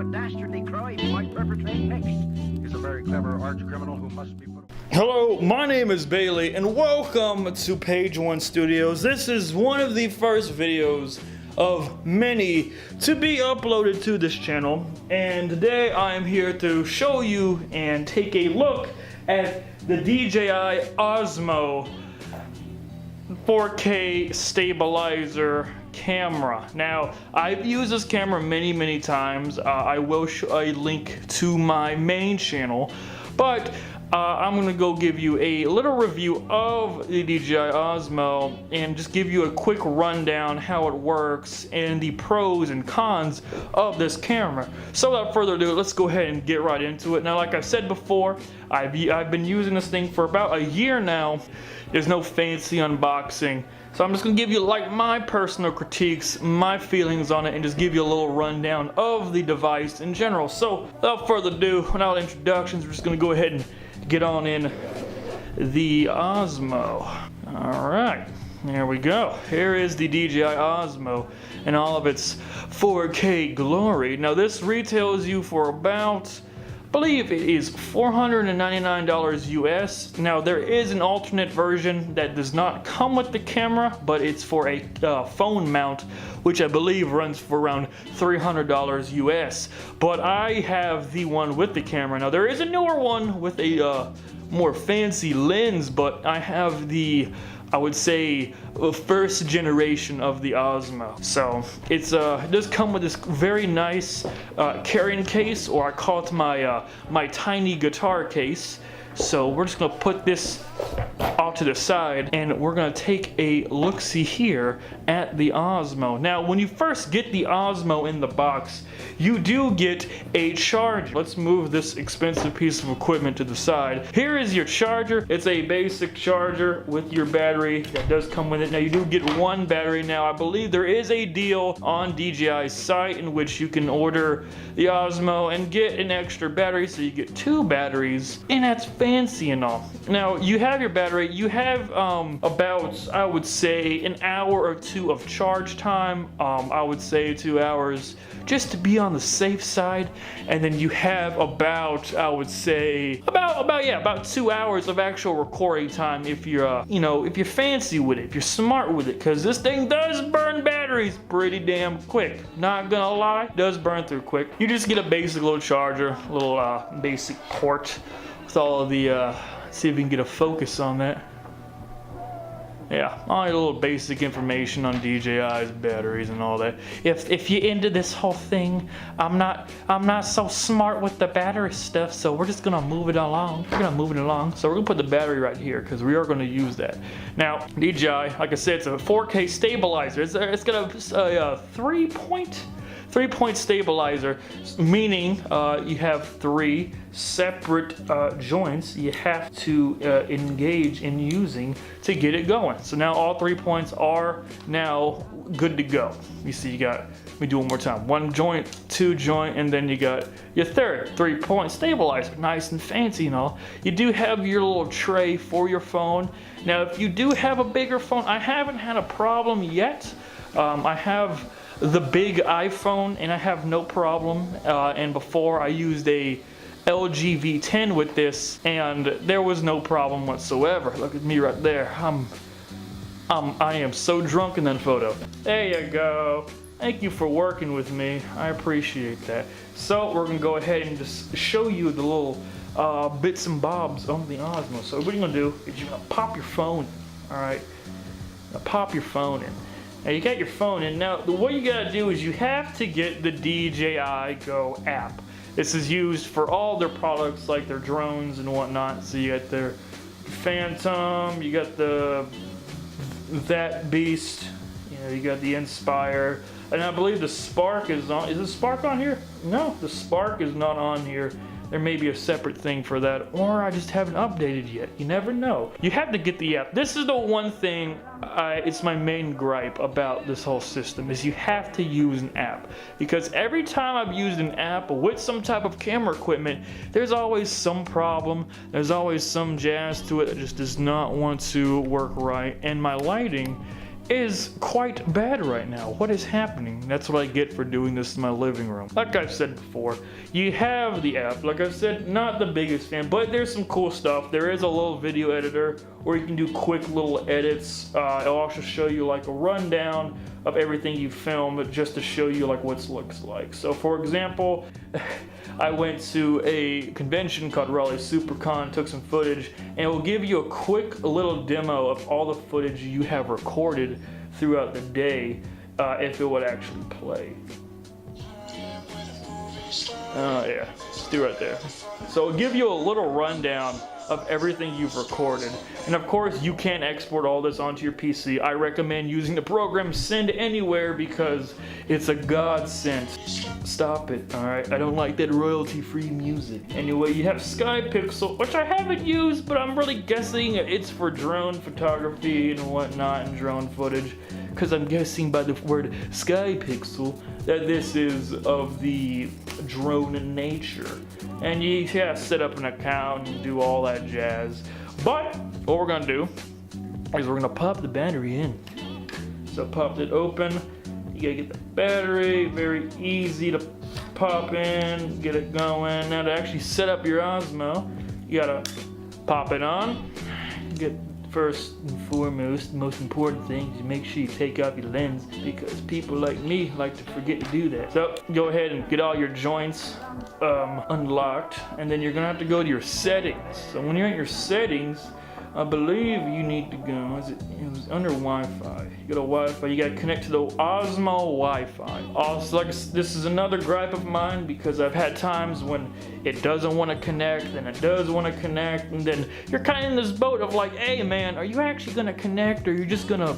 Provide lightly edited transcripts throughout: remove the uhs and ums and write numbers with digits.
what dastardly crime he might perpetrate next. He's a very clever arch criminal who must be put away. Hello, my name is Bailey, and welcome to PageOne Studios. This is one of the first videos of many to be uploaded to this channel, and today I am here to show you and take a look at the DJI OSMO 4K stabilizer camera. Now, I've used this camera many times. I will show a link to my main channel, but I'm gonna go give you a little review of the DJI Osmo and just give you a quick rundown how it works and the pros and cons of this camera. So without further ado, let's go ahead and get right into it. Now, like I've said before, I've been using this thing for about a year now. There's no fancy unboxing. So I'm just gonna give you like my personal critiques, my feelings on it, and just give you a little rundown of the device in general. So without further ado, without introductions, we're just gonna go ahead and get on in the Osmo. All right, there we go. Here is the DJI Osmo in all of its 4K glory. Now this retails you for about, I believe it is $499 US. Now there is an alternate version that does not come with the camera, but it's for a phone mount, which I believe runs for around $300 US. But I have the one with the camera. Now there is a newer one with a more fancy lens, but I have the, I would say, first generation of the Osmo. So it does come with this very nice carrying case, or I call it my tiny guitar case. So we're just gonna put this off to the side, and we're gonna take a look-see here at the Osmo. Now, when you first get the Osmo in the box, you do get a charger. Let's move this expensive piece of equipment to the side. Here is your charger. It's a basic charger with your battery that does come with it. Now, you do get one battery. Now, I believe there is a deal on DJI's site in which you can order the Osmo and get an extra battery, so you get two batteries, and that's fancy and all. Now, you have your battery. You have about, I would say, an hour or two of charge time. I would say 2 hours just to be on the safe side, and then you have about, I would say, about 2 hours of actual recording time if you're if you're fancy with it, if you're smart with it, because this thing does burn batteries pretty damn quick. Not gonna lie, it does burn through quick. You just get a basic little charger, little basic port with all of the see if we can get a focus on that. Yeah, all a little basic information on DJI's batteries and all that. If you're into this whole thing, I'm not so smart with the battery stuff, so we're just gonna move it along. We're gonna move it along. So we're gonna put the battery right here because we are gonna use that. Now, DJI, like I said, it's a 4K stabilizer. It's got a three-point stabilizer, meaning you have three separate joints you have to engage in using to get it going. So now all 3 points are now good to go. You see, you got, let me do one more time. One joint, two joint, and then you got your third 3-point stabilizer. Nice and fancy and all. You do have your little tray for your phone. Now, if you do have a bigger phone, I haven't had a problem yet. I have the big iPhone and I have no problem, and before I used a LG V10 with this and there was no problem whatsoever. Look at me right there. I am so drunk in that photo. There you go. Thank you for working with me. I appreciate that. So we're gonna go ahead and just show you the little bits and bobs of the Osmo. So what you're gonna do is you're gonna pop your phone. All right, pop your phone in. Now you got your phone in. Now what you gotta do is you have to get the DJI Go app. This is used for all their products, like their drones and whatnot. So you got their Phantom, you got that Beast, you got the Inspire, and I believe the Spark is on. Is the Spark on here? No, the Spark is not on here. There may be a separate thing for that, or I just haven't updated yet. You never know. You have to get the app. This is the one thing, it's my main gripe about this whole system, is you have to use an app. Because every time I've used an app with some type of camera equipment, there's always some problem. There's always some jazz to it that just does not want to work right. And my lighting is quite bad right now. What is happening? That's what I get for doing this in my living room. Like I've said before, you have the app. Like I said, not the biggest fan, but there's some cool stuff. There is a little video editor where you can do quick little edits. It'll also show you like a rundown of everything you filmed just to show you like what it looks like. So for example, I went to a convention called Raleigh SuperCon, took some footage, and it will give you a quick little demo of all the footage you have recorded throughout the day if it would actually play. Yeah, let's do right there. So it'll give you a little rundown of everything you've recorded. And of course, you can't export all this onto your PC. I recommend using the program Send Anywhere because it's a godsend. Stop it, alright? I don't like that royalty-free music. Anyway, you have SkyPixel, which I haven't used, but I'm really guessing it's for drone photography and whatnot and drone footage. Because I'm guessing by the word SkyPixel that this is of the drone nature. And you gotta set up an account and do all that jazz. But what we're gonna do is we're gonna pop the battery in. So pop it open. You gotta get the battery, very easy to pop in, get it going. Now to actually set up your Osmo, you gotta pop it on. Get first and foremost, the most important thing is make sure you take off your lens because people like me like to forget to do that. So go ahead and get all your joints unlocked, and then you're gonna have to go to your settings. So when you're at your settings, I believe you need to go, it was under Wi-Fi. You go to Wi-Fi, you gotta connect to the Osmo Wi-Fi. Also, this is another gripe of mine because I've had times when it doesn't want to connect, and it does want to connect, and then you're kind of in this boat of like, hey man, are you actually gonna connect, or you're just gonna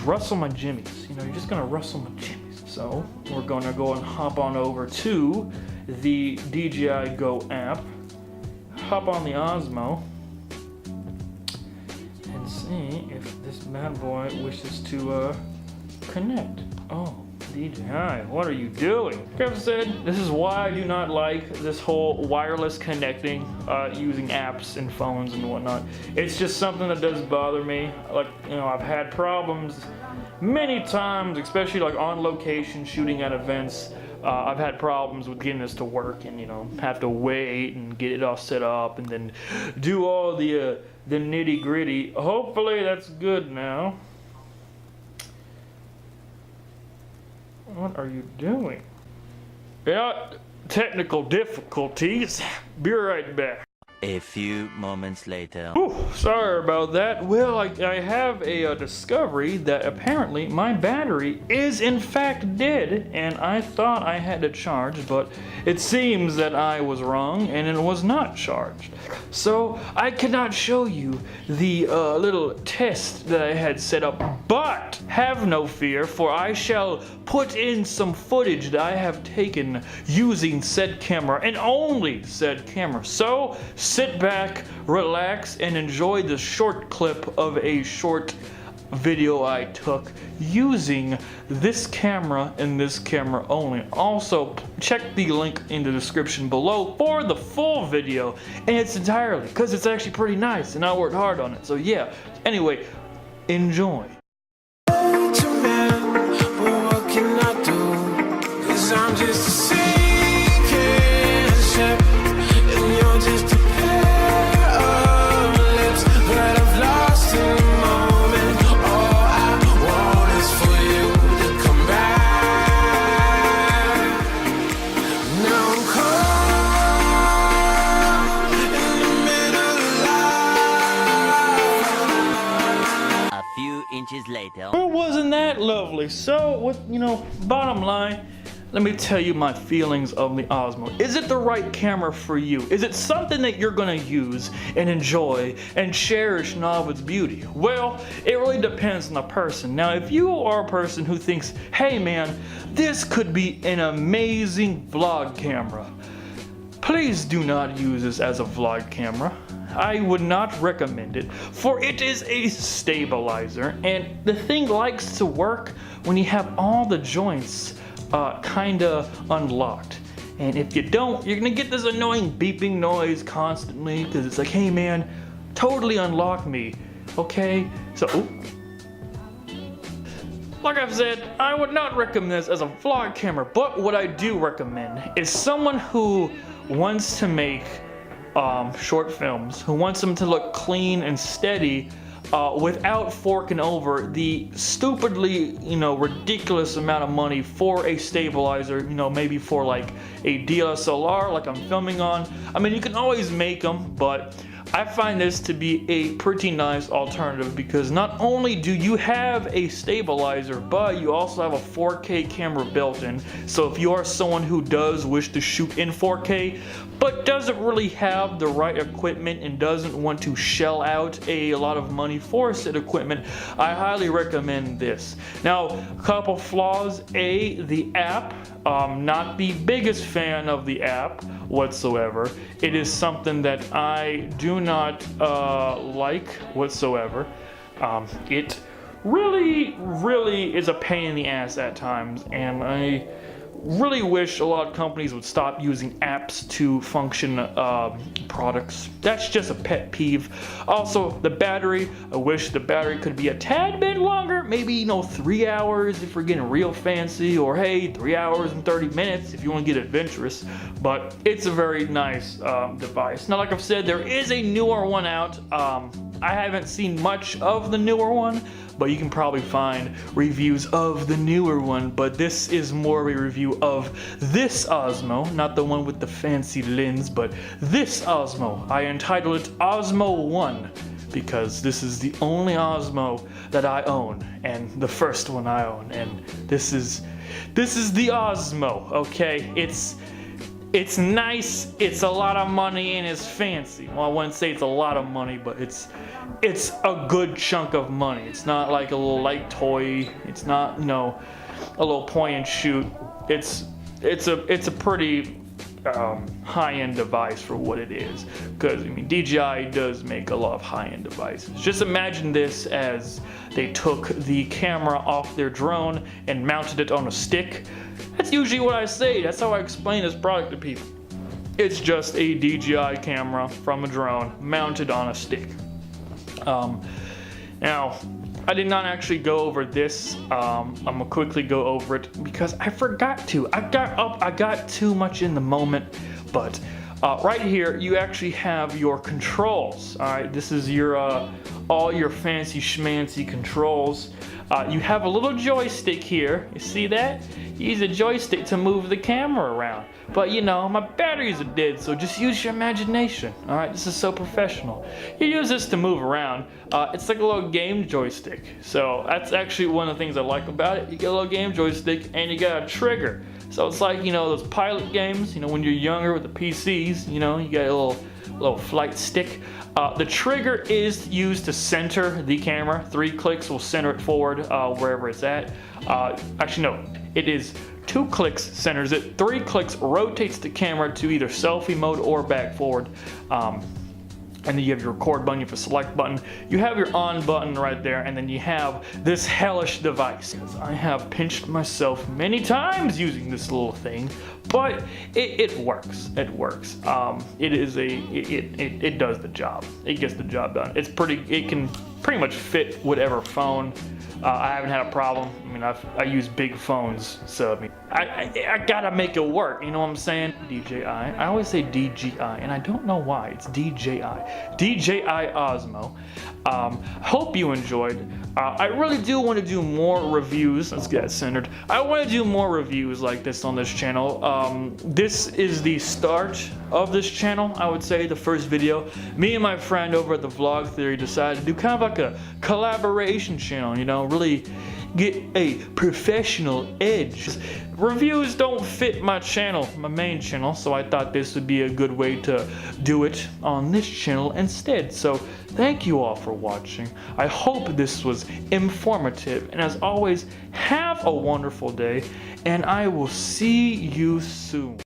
rustle my jimmies? You know, you're just gonna rustle my jimmies. So we're gonna go and hop on over to the DJI Go app, hop on the Osmo, and see if this bad boy wishes to connect. Oh, DJI, what are you doing? Like I've said, this is why I do not like this whole wireless connecting using apps and phones and whatnot. It's just something that does bother me. Like, you know, I've had problems many times, especially like on location shooting at events. I've had problems with getting this to work, and you know, have to wait and get it all set up and then do all the nitty gritty. Hopefully that's good now. What are you doing? Yeah, technical difficulties. Be right back. A few moments later. Whew, sorry about that. Well, I have a discovery that apparently my battery is in fact dead, and I thought I had it charged, but it seems that I was wrong and it was not charged. So I cannot show you the little test that I had set up, but have no fear, for I shall put in some footage that I have taken using said camera and only said camera. So sit back, relax, and enjoy the short clip of a short video I took using this camera and this camera only. Also, check the link in the description below for the full video in its entirety, because it's actually pretty nice and I worked hard on it. So yeah, anyway, enjoy. I'm just a sinking ship, and you're just a pair of lips that I've lost in the moment. All I want is for you to come back. Now I'm caught in the middle of life. A few inches later. Well, wasn't that lovely? So, what, you know, bottom line, let me tell you my feelings of the Osmo. Is it the right camera for you? Is it something that you're gonna use and enjoy and cherish in all of its beauty? Well, it really depends on the person. Now, if you are a person who thinks, hey man, this could be an amazing vlog camera, please do not use this as a vlog camera. I would not recommend it, for it is a stabilizer, and the thing likes to work when you have all the joints kinda unlocked. And if you don't, you're gonna get this annoying beeping noise constantly because it's like, hey man, totally unlock me. Okay, so like I've said, I would not recommend this as a vlog camera, but what I do recommend is someone who wants to make short films, who wants them to look clean and steady without forking over the stupidly, ridiculous amount of money for a stabilizer, maybe for like a DSLR like I'm filming on. I mean, you can always make them, but I find this to be a pretty nice alternative because not only do you have a stabilizer, but you also have a 4K camera built in. So if you are someone who does wish to shoot in 4K, but doesn't really have the right equipment and doesn't want to shell out a lot of money for said equipment, I highly recommend this. Now, a couple flaws. The app, not the biggest fan of the app whatsoever. It is something that I do not like whatsoever. It really is a pain in the ass at times, and I really wish a lot of companies would stop using apps to function products. That's just a pet peeve. Also, the battery, I wish the battery could be a tad bit longer, maybe 3 hours if we're getting real fancy, or hey, 3 hours and 30 minutes if you want to get adventurous. But it's a very nice device. Now, like I've said, there is a newer one out. I haven't seen much of the newer one, but you can probably find reviews of the newer one. But this is more of a review of this Osmo, not the one with the fancy lens, but this Osmo. I entitled it Osmo 1 because this is the only Osmo that I own, and the first one I own, and this is the Osmo. Okay, it's nice, it's a lot of money, and it's fancy. Well, I wouldn't say it's a lot of money, but it's a good chunk of money. It's not like a little light toy. It's not, a little point and shoot. It's a pretty high-end device for what it is. Because, DJI does make a lot of high-end devices. Just imagine this as they took the camera off their drone and mounted it on a stick. That's usually what I say. That's how I explain this product to people. It's just a DJI camera from a drone mounted on a stick. Now, I did not actually go over this. I'm gonna quickly go over it because I forgot to. I got too much in the moment. But right here, you actually have your controls. All right, this is your all your fancy schmancy controls. You have a little joystick here. You see that? You use a joystick to move the camera around. But my batteries are dead, so just use your imagination. Alright, this is so professional. You use this to move around. It's like a little game joystick. So that's actually one of the things I like about it. You get a little game joystick and you got a trigger. So it's like, those pilot games, when you're younger with the PCs, you got a little flight stick. The trigger is used to center the camera. 3 clicks will center it forward wherever it's at. Actually, no, it is 2 clicks centers it. 3 clicks rotates the camera to either selfie mode or back forward. And then you have your record button, you have a select button, you have your on button right there, and then you have this hellish device. I have pinched myself many times using this little thing, but it works. It works. It does the job. It gets the job done. It can pretty much fit whatever phone. I haven't had a problem. I use big phones, so I gotta make it work. You know what I'm saying? DJI. I always say DJI, and I don't know why. It's DJI. DJI Osmo. Hope you enjoyed. I really do want to do more reviews. Let's get it centered. I want to do more reviews like this on this channel. This is the start of this channel, I would say, the first video. Me and my friend over at the Vlog Theory decided to do kind of like a collaboration channel, really get a professional edge. Reviews don't fit my channel, my main channel, so I thought this would be a good way to do it on this channel instead. So thank you all for watching. I hope this was informative, and as always, have a wonderful day, and I will see you soon.